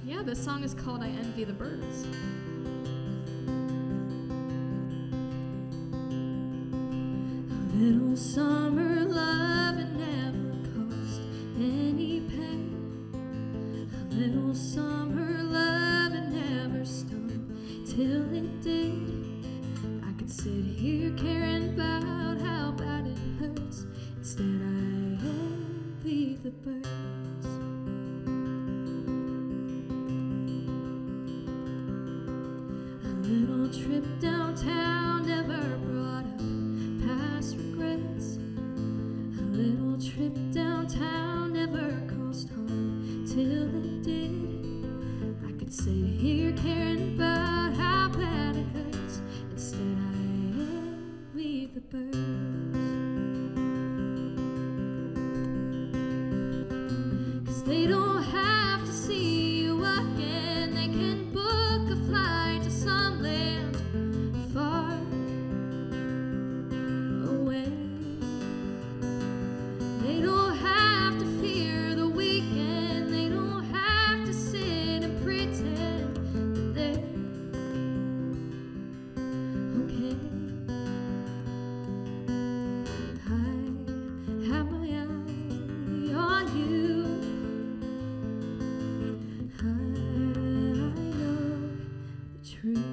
Yeah, this song is called I Envy the Birds. A little summer love and never cost any pain. A little summer love and never stung till it did. I could sit here caring about how bad it hurts. Instead I envy the birds. Little trip downtown never brought up past regrets. A little trip downtown never caused harm till it did. I could sit here caring about how bad it hurts. Instead I envy the birds. 'Cause they don't have to see you again. They can book a flight to some land far away. They don't have to fear the weekend. They don't have to sit and pretend that they're okay. I have my eye on you. I know the truth.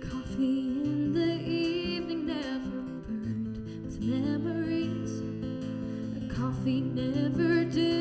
Coffee in the evening never burned with memories. A coffee never did.